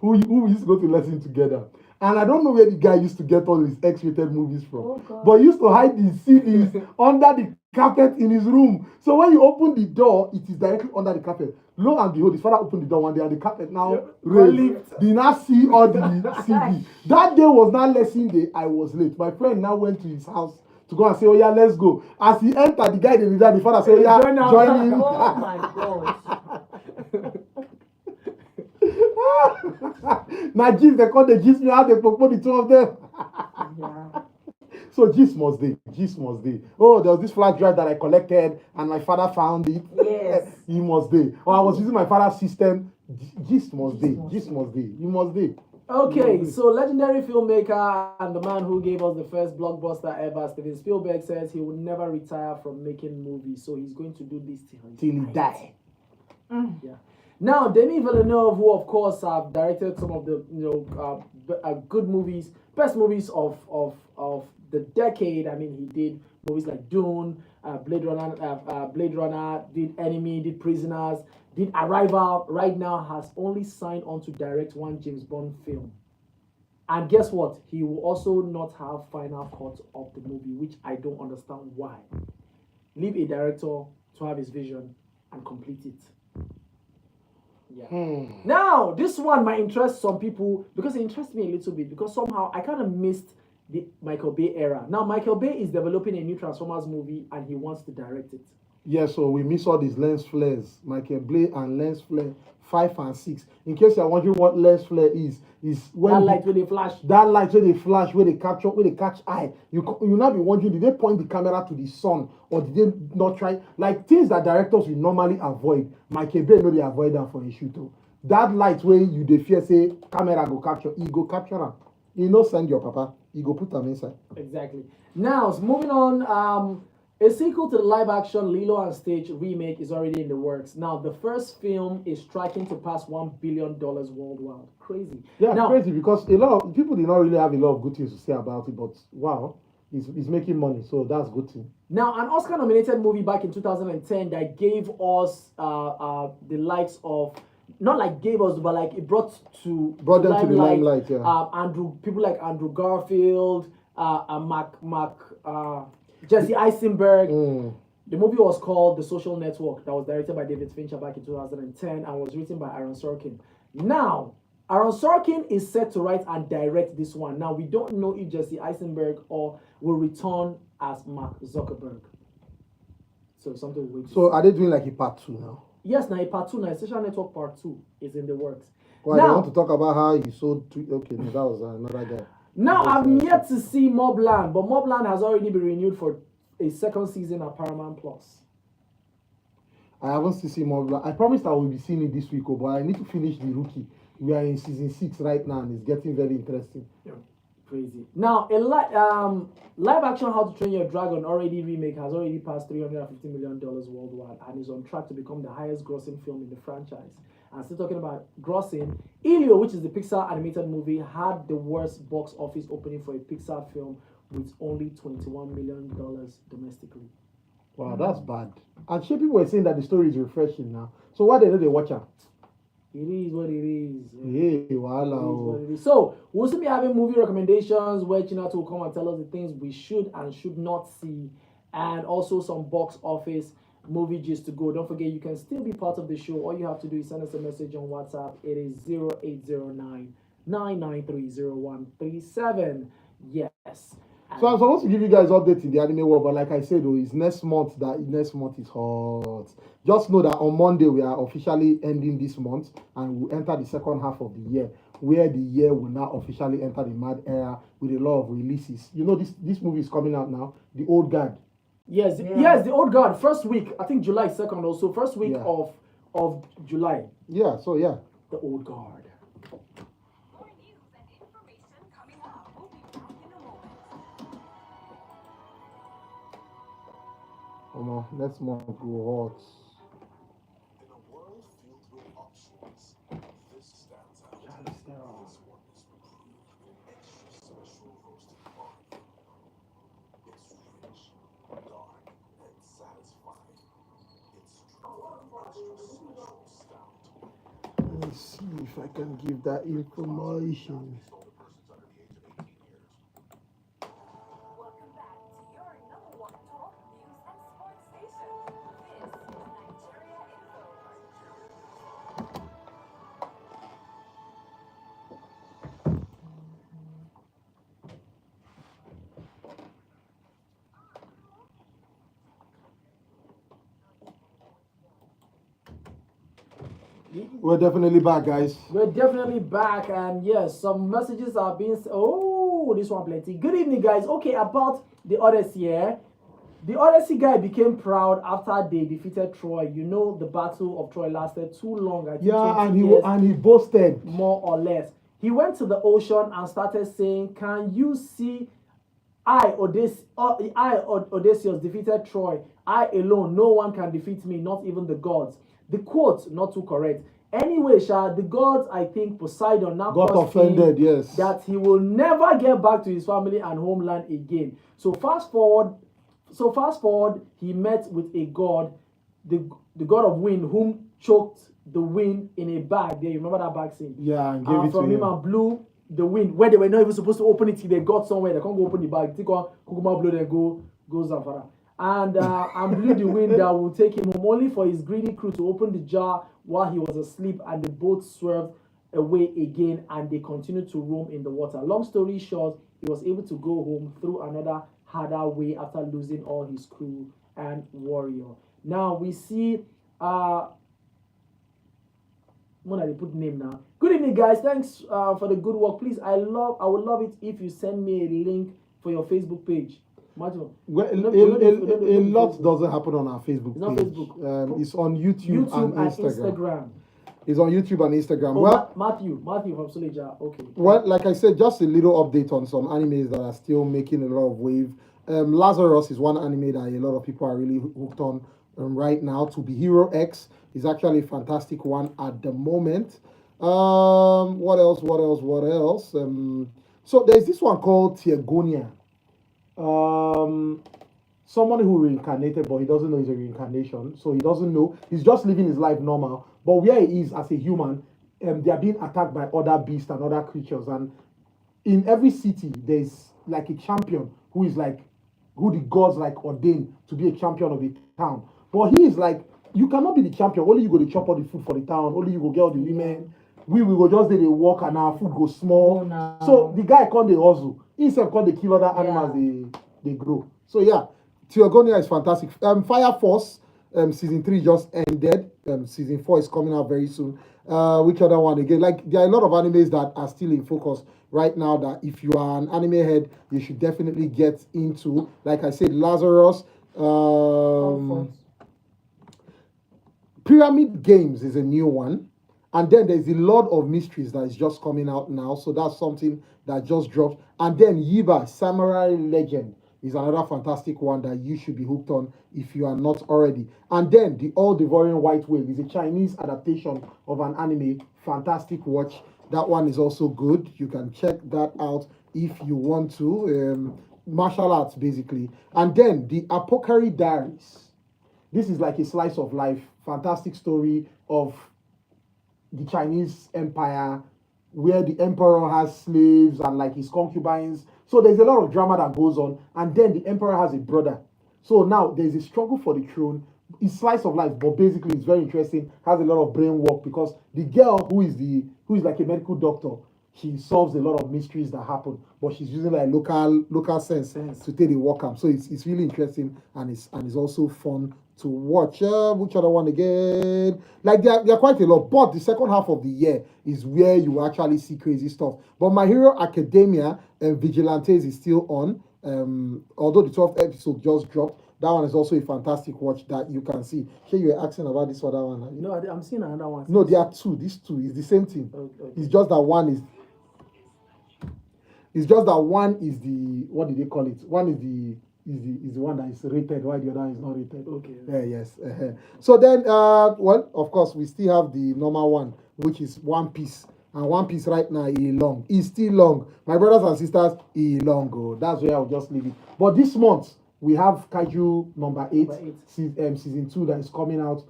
who we used to go to lesson together. And I don't know where the guy used to get all his X-rated movies from. But he used to hide his CDs under the carpet in his room. So when you open the door, it is directly under the carpet. Lo and behold, his father opened the door one day and the carpet now raised. Did not see all the CD. That day was not lesson day. I was late. My friend now went to his house to go and say, oh yeah, let's go. As he entered, the guy did that. The father said, oh yeah, join him. Oh my God. Now gist they call the gist me how they propose the two of them. Yeah. So gist must be. Oh, there was this flash drive that I collected and my father found it. Yes. He must be. Or I was using my father's system. Gist must be. You must be. Okay, so legendary filmmaker and the man who gave us the first blockbuster ever, Steven Spielberg, says he will never retire from making movies, so he's going to do this till Till he die. Yeah. Now, Denis Villeneuve, who of course have directed some of the good movies, best movies of the decade. I mean, he did movies like Dune, Blade Runner, did Enemy, did Prisoners, did Arrival. Right now, has only signed on to direct one James Bond film. And guess what? He will also not have final cut of the movie, which I don't understand why. Leave a director to have his vision and complete it. Yeah. Now, this one might interest some people because it interests me a little bit because somehow I kind of missed the Michael Bay era. Now, Michael Bay is developing a new Transformers movie and he wants to direct it. Yeah, so we miss all these lens flares, Michael Bay and lens flare 5 and 6. In case you're wondering what lens flare is when that light when they flash. That light when they flash, where they capture, where they catch eye. You now be wondering, did they point the camera to the sun or did they not try? Like things that directors will normally avoid. Michael Bay know they avoid that for a shoot. That light where you dey fear say camera go capture, he go capture them. You no send your papa, he go put them inside. Exactly. Now, moving on, a sequel to the live-action Lilo and Stitch remake is already in the works. Now, the first film is striking to pass $1 billion worldwide. Crazy. Yeah, now, crazy because a lot of people did not really have a lot of good things to say about it, but wow, it's making money, so that's good thing. Now, an Oscar-nominated movie back in 2010 that gave us the likes of, not like gave us, but like it brought them to the limelight. Yeah. People like Andrew Garfield, Jesse Eisenberg. The movie was called The Social Network, that was directed by David Fincher back in 2010 and was written by Aaron Sorkin. Now, Aaron Sorkin is set to write and direct this one. Now, we don't know if Jesse Eisenberg will return as Mark Zuckerberg. So something we'll wait. So are they doing like a part 2 now? Yes, now a part 2, now a Social Network part 2 is in the works. Well, now, I want to talk about how he sold okay, no, that was another guy. Now, I'm yet to see Mobland, but Mobland has already been renewed for a second season at Paramount Plus. I haven't seen Mobland. I promised I will be seeing it this week, but I need to finish The Rookie. We are in season 6 right now, and it's getting very interesting. Yeah, crazy. Now, a live action How to Train Your Dragon remake has already passed $350 million worldwide and is on track to become the highest grossing film in the franchise. And still talking about grossing, Elio, which is the Pixar animated movie, had the worst box office opening for a Pixar film with only $21 million domestically. Wow, that's bad. And people were saying that the story is refreshing now. So why did they watch her? It is what it is. Yeah, wow. So we'll still be having movie recommendations where Chinatu will come and tell us the things we should and should not see, and also some box office movie gist to go. Don't forget, you can still be part of the show. All you have to do is send us a message on WhatsApp. It is 0809-993-0137. Yes. So I'm supposed to give you guys updates in the anime world, but like I said, it's next month is hot. Just know that on Monday we are officially ending this month and we'll enter the second half of the year, where the year will now officially enter the mad era with a lot of releases. You know, this movie is coming out now, The Old Guard. Yes, The Old Guard. First week, I think July 2nd also. First week of July. Yeah, so yeah. The Old Guard. Come on, next month go hot. In a world filled with options, this stands out. Charlie Theron. This one is approved. Extra special roasted barley. It's rich, dark, and satisfying. It's strong extra special stout. Let me see if I can give that information. Sold to persons under the age of 18 years. Welcome back to your number one talk, news, and sports station. This is Nigeria Info. We're definitely back, guys. We're definitely back, and yes, some messages are being. Oh, this one plenty. Good evening, guys. Okay, about the Odyssey here. The Odyssey guy became proud after they defeated Troy. You know, the Battle of Troy lasted too long. I think Yeah, 20 and years, he boasted. more or less. He went to the ocean and started saying, "Can you see? Odysseus defeated Troy. I alone, no one can defeat me, not even the gods." The quote, not too correct. Anyway, the gods, I think Poseidon now Got cursed him offended, yes. that he will never get back to his family and homeland again. So fast forward, he met with a god, the god of wind, whom choked the wind in a bag. There, you remember that bag scene? Yeah, and gave it From to him him. and blew the wind where they were not even supposed to open it. They got somewhere. They can't go open the bag. Take on Kukuma blow. Then go Zamfara. And blew the wind that will take him home, only for his greedy crew to open the jar while he was asleep, and the boat swerved away again, and they continued to roam in the water. Long story short, he was able to go home through another harder way after losing all his crew and warrior. Now we see when I put name now. Good evening, guys. Thanks for the good work. Please, I would love it if you send me a link for your Facebook page. Imagine. Well, No, a lot doesn't happen on our Facebook It's not page. Facebook. It's on YouTube and Instagram. It's on YouTube and Instagram. Oh, Well, Matthew from Soleja. Okay. well, like I said, just a little update on some animes that are still making a lot of wave. Lazarus is one anime that a lot of people are really hooked on right now. To Be Hero X is actually a fantastic one at the moment. What else? So there's this one called Tiegonia. Someone who reincarnated, but he doesn't know it's a reincarnation, so he doesn't know. He's just living his life normal, but where he is as a human, they are being attacked by other beasts and other creatures. And in every city, there's like a champion who is like who the gods like ordained to be a champion of a town. But he is like, you cannot be the champion. Only you go to chop all the food for the town. Only you go get all the women. We will go just do the work and our food go small. Oh, no. So the guy called the hustle. He himself called the kill other animals. They grow. So yeah, Theogonia is fantastic. Fire Force season 3 just ended. Season 4 is coming out very soon. Which other one again? Like there are a lot of animes that are still in focus right now that if you are an anime head, you should definitely get into. Like I said, Lazarus. Pyramid Games is a new one. And then there's the Lord of Mysteries that is just coming out now. So that's something that just dropped. And then Yiba, Samurai Legend, is another fantastic one that you should be hooked on if you are not already. And then the All Devouring White Whale is a Chinese adaptation of an anime. Fantastic watch. That one is also good. You can check that out if you want to. Martial arts, basically. And then the Apothecary Diaries. This is like a slice of life. Fantastic story of the Chinese Empire, where the emperor has slaves and like his concubines. So there's a lot of drama that goes on, and then the emperor has a brother. So now there's a struggle for the throne. It's slice of life, but basically it's very interesting. Has a lot of brain work because the girl who is like a medical doctor, she solves a lot of mysteries that happen, but she's using like local sense to take the work up. So it's really interesting and it's also fun to watch. Which other one again? Like there are quite a lot, but the second half of the year is where you actually see crazy stuff. But My Hero Academia and Vigilantes is still on. Although the 12th episode just dropped, that one is also a fantastic watch that you can see. Here you were asking about this other one. No, I'm seeing another one. No, there are two. These two is the same thing. Okay. It's just that one is. It's just that one is the, what did they call it? One is the is the one that is rated, while the other one is not rated. Okay. Yes. So then, well, of course, we still have the normal one, which is One Piece. And One Piece right now is long. It's still long. My brothers and sisters, is long. Oh, that's where I'll just leave it. But this month, we have Kaiju number 8, season 2 that is coming out.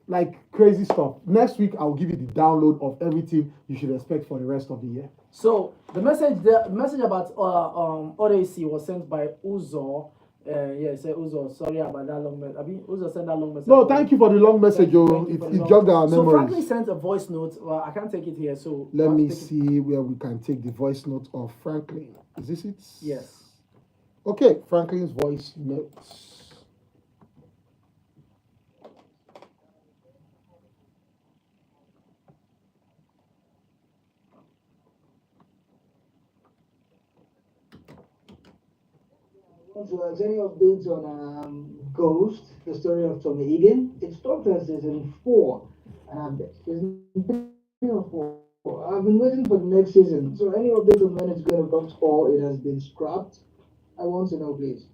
Like crazy stuff. Next week, I'll give you the download of everything you should expect for the rest of the year. So the message about Odyssey was sent by Uzo. Yeah, say Uzo. Sorry about that long message. I mean, Uzo sent that long message. No, thank you for the long message, Joe. It jogged our So memories. Franklin sent a voice note. Well, I can't take it here, so Let me see where we can take the voice note of Franklin. Is this it? Yes. Okay, Franklin's voice notes. So, any updates on Ghost, the story of Tommy Egan? It stopped at season 4, and season 3 or 4. I've been waiting for the next season. So, any update on when it's going to come, or it has been scrapped? I want to know, please.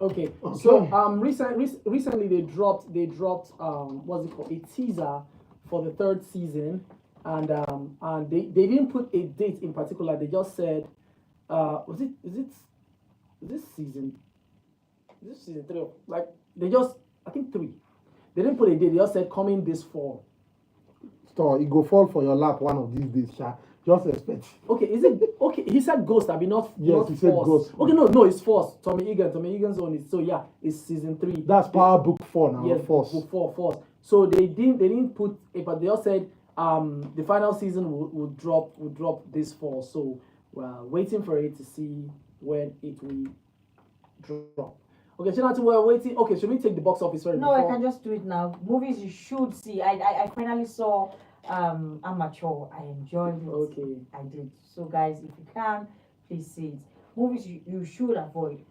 Okay. So recently they dropped what's it called, a teaser for the 3rd season, and they didn't put a date in particular. They just said this season 3, like they just, I think 3. They didn't put a date. They just said coming this fall. So it go fall for your lap one of these days, Sha. Just expect. Okay, is it okay? He said Ghost. I mean, not Yes, not he said Force. Ghost. Okay, no, it's Force. Tommy Egan's on it. So yeah, it's season 3. That's Power Book 4 now. Yes, Force. book 4, Force. So they didn't put it, but they all said the final season will drop this fall. So we're waiting for it to see when it will drop. Okay, Shinatu, we're waiting. Okay, should we take the box office first? No, I can just do it now. Movies you should see. I finally saw Amateur. I enjoyed it. Okay. I did. So guys, if you can, please see it. Movies you should avoid.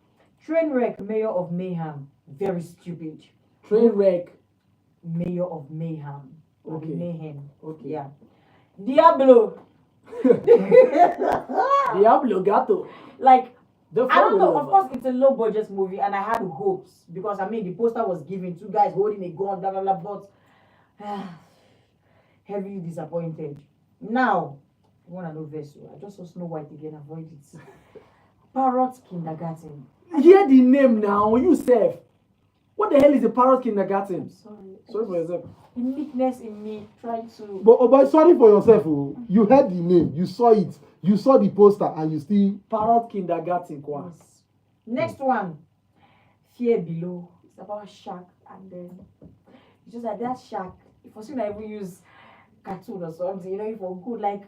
Trainwreck, Mayor of Mayhem. Very stupid. Trainwreck. Mayor of Mayhem. Okay. Mayhem. Okay. Yeah. Diablo. Diablo Gato. Like, The I don't know. formula. Of course, it's a low budget movie, and I had hopes because I mean the poster was giving 2 guys holding a gun, blah blah blah. But heavily disappointed. Now, I want to know Vesu. I just saw Snow White again. Avoid it. Parrot Kindergarten. Hear the name now, you self. What the hell is a parrot kindergarten? Sorry for yourself. The meekness in me trying to. But sorry for yourself. Oh. You heard the name, you saw it, you saw the poster, and you still. Parrot kindergarten, kwa. Yes. Next one, Fear Below. It's about shark, and then it's just like that shark. If for soon I will use cartoon or something, you know, if for good like.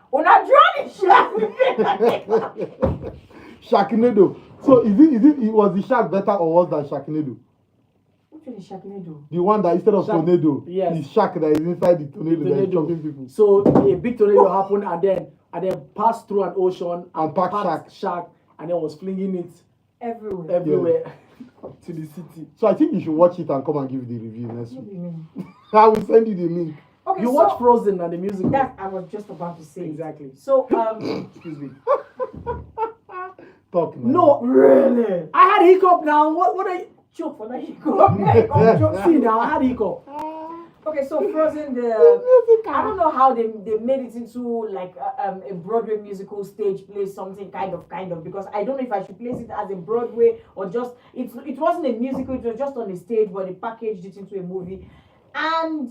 When I draw the shark. Sharknado. So it was the shark better or worse than Sharknado? Which one is Sharknado? The one that instead of Shark. tornado, Yes. the shark that is inside the tornado that is Tornado. chopping people. So a big tornado happened and then passed through an ocean And packed shark and then was flinging it Everywhere. everywhere to the city. So I think you should watch it and come and give the review next What week. do you mean? I will send you the link. Okay, You so watch Frozen and the musical. that I was just about to say. Exactly. So Excuse me. Talk now. No, really, I had hiccup now. What are you? joke for that you go. See now, I had hiccup. Okay, so Frozen, I don't know how they made it into like a Broadway musical stage play, something kind of, because I don't know if I should place it as a Broadway or just it wasn't a musical, it was just on a stage, but they packaged it into a movie, and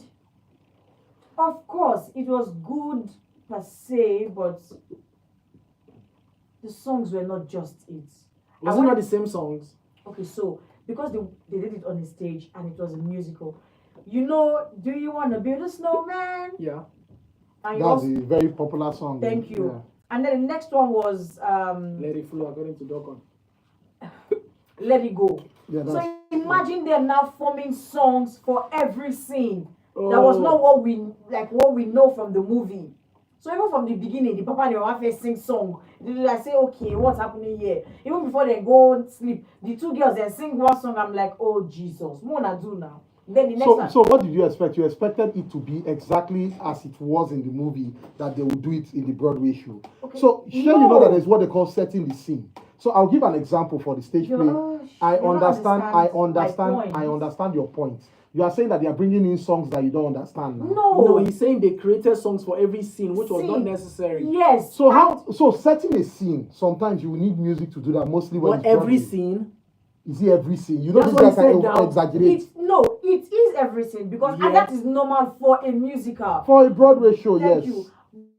of course it was good per se, but the songs were not just it. Was it not the same songs? Okay, so because they did it on a stage and it was a musical, you know, do you want to build a snowman? Yeah. And you That's also, a very popular song. thank you. And then the next one was Let it flow according to Dokon. Let It Go. Yeah, that's, So imagine them now forming songs for every scene. That was not what we know from the movie. So even from the beginning, the papa and the mama first sing song. I say, okay, what's happening here? Even before they go and sleep, the 2 girls then sing one song. I'm like, oh Jesus, what wanna do now? Then the next one. so what did you expect? You expected it to be exactly as it was in the movie, that they would do it in the Broadway show. Okay. So sure, you know that there's what they call setting the scene. So I'll give an example for the stage play. I you don't understand. I understand. my I point. understand your point. You are saying that they are bringing in songs that you don't understand now. No, he's saying they created songs for every scene, which was not Scene. necessary. Yes. So how? So setting a scene. Sometimes you will need music to do that. Mostly when But it's every Broadway. scene, You see every scene. You know That's this what guy he can said now. exaggerate. It is everything because Yeah. and that is normal for a musical. For a Broadway show, Thank yes. you.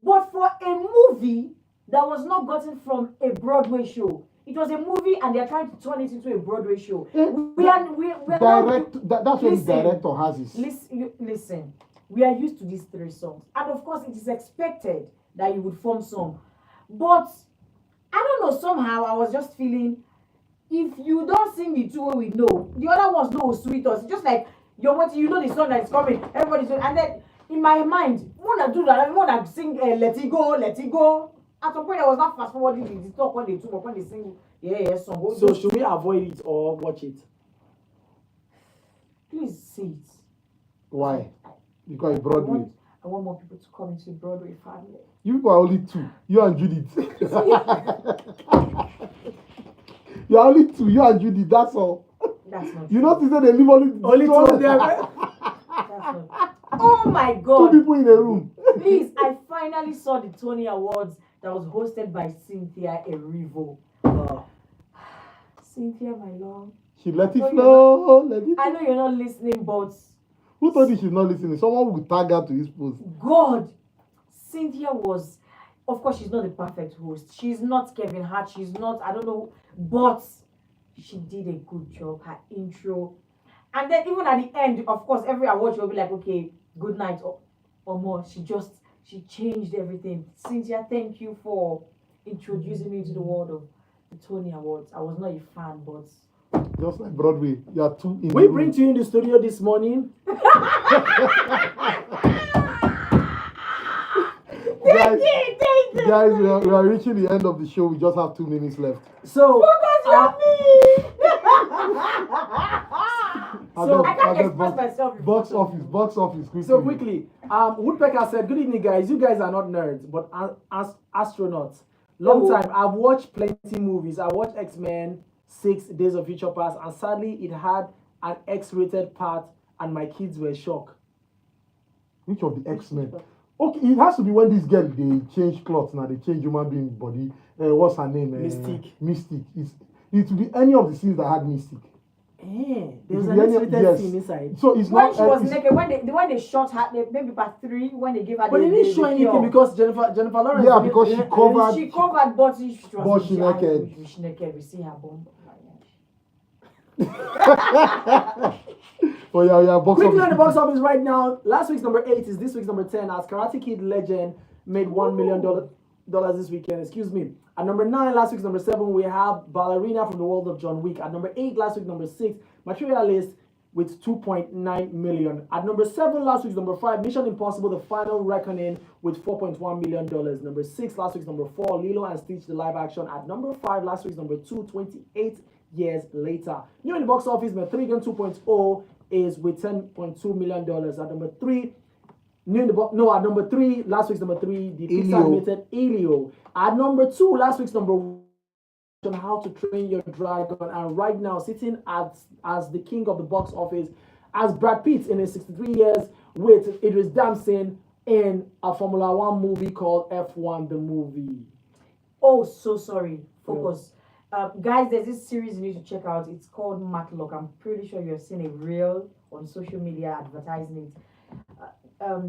But for a movie that was not gotten from a Broadway show, it was a movie and they're trying to turn it into a Broadway show. We are Direct. That's what the Listen. director has his. Listen. We are used to these 3 songs, and of course, it is expected that you would form song. But I don't know. Somehow, I was just feeling if you don't sing the 2 way we know, the other ones know sweet us. It's just like you're waiting, you know the song that is coming. Everybody's doing, and then in my mind, wanna do that. I wanna sing "Let It Go, Let It Go." At some point, I was not fast forwarding the talk when they do, when they sing song. so should we avoid it or watch it? Please see it. Why? Because it's Broadway. I want more people to come into the Broadway family. You people are only 2. You and Judith. You are only 2. You and Judith. That's all. That's not You true. notice that they live only 2 of them. That's not. Oh my 2 God! people in a room. Please, I finally saw the Tony Awards that was hosted by Cynthia Erivo. Cynthia, my love. She let it No, flow. Let it. I know you're not listening, but Who told you she's not listening? Someone will tag her to his post. God, Cynthia was, of course, she's not the perfect host. She's not Kevin Hart. She's not, I don't know, but she did a good job. Her intro. And then even at the end, of course, every award she'll be like, okay, good night or more. She changed everything. Cynthia, thank you for introducing me to the world of the Tony Awards. I was not a fan, but Just like Broadway. You are 2 in We a bring room. to you in the studio this morning. Guys, we are reaching the end of the show. We just have 2 minutes left. So, So, I can't express myself. Box office. Quickly. so quickly, Woodpecker said, "Good evening, guys. You guys are not nerds, but as astronauts. Long time. I've watched plenty movies. I watched X-Men, 6 Days of Future Past, and sadly, it had an X-rated part, and my kids were shocked." Which of the X-Men? Okay, it has to be when this girl they change clothes now. They change human being body. What's her name? Mystique. Mystique. It will be any of the scenes that had Mystique. There's It an will be X-rated scene inside. So it's When not. she was it's- naked, when they shot her, maybe part 3, when they gave her But they didn't show anything because Jennifer Lawrence. Yeah, because she covered. she covered, but she was But she naked. She naked. We see her bum. Oh yeah, box Quickly on office. the box office right now. Last week's number 8 is this week's number 10. As Karate Kid Legend made $1 million this weekend. Excuse me. At number 9, last week's number 7, we have Ballerina from the World of John Wick. At number 8, last week number 6, Materialist with 2.9 million. At number 7, last week's number 5, Mission Impossible: The Final Reckoning with $4.1 million. Number 6, last week's number 4, Lilo and Stitch the live action. At number 5, last week's number 2, 28 years later. New in the box office, M3gan 2.0 is with $10.2 million. At number 3, at number 3, last week's number 3, the Pixar animated Elio. At number 2, last week's number 1, on How to Train Your Dragon, and right now sitting as the king of the box office as Brad Pitt in his 63 years with Idris Damson in a Formula 1 movie called F1 the movie. Oh, so sorry. Focus. Guys, there's this series you need to check out. It's called Matlock. I'm pretty sure you've seen a reel on social media advertising it.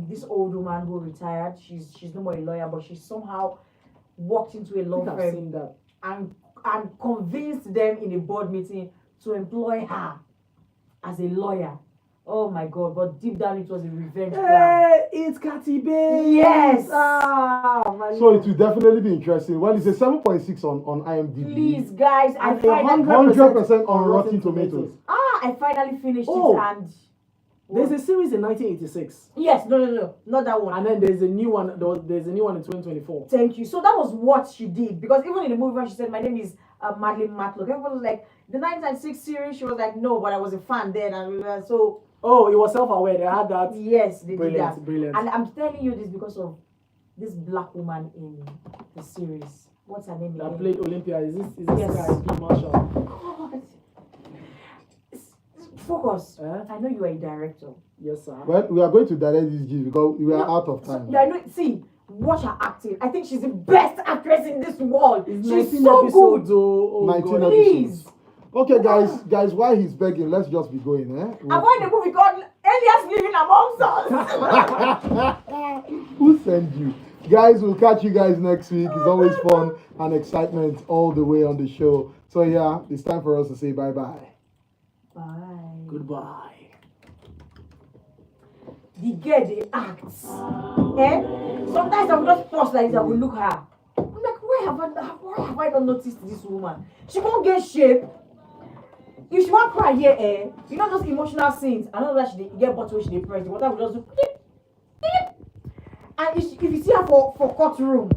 This old woman who retired, she's no more a lawyer, but she somehow walked into a law I've firm seen that. and convinced them in a board meeting to employ her as a lawyer. Oh my God, but deep down it was a revenge plan. Hey, it's Cathy Bates. Yes. So it will definitely be interesting. Well, it's a 7.6 on IMDb. Please, guys, I And finally 100% on Rotten Tomatoes. I finally finished Oh. it and There's a series in 1986, yes, no, not that one. and then there's a new one. There's a new one in 2024. Thank you. So that was what she did because even in the movie when she said my name is Madeline Matlock, everyone was like the 1996 series. She was like no, but I was a fan then, and so Oh, it was self-aware. They had that. yes, they did that. Brilliant. And I'm telling you this because of this black woman in the series. What's her name that again? played Olympia. Is this Yes. guy B Marshall? God. Focus. Eh? I know you are a director. Yes, sir. Well, we are going to direct this gist because we are out of time. Yeah, I know. See, watch her acting. I think she's the best actress in this world. It's She's 19 so episodes, good. oh 19 God. Please. Okay, guys, while he's begging, let's just be going, eh? I watched a movie called Elias Living Amongst Us. Who sent you? Guys, we'll catch you guys next week. It's always fun and excitement all the way on the show. So yeah, it's time for us to say bye-bye. Bye. Goodbye. The girl they act. Sometimes I will just pause like this, I will look at her. I'm like, why have I not noticed this woman? She won't get shape. If she won't cry here, you know those emotional scenes. I know that she get bottle she dey press. The water will just do. And if you see her for courtroom,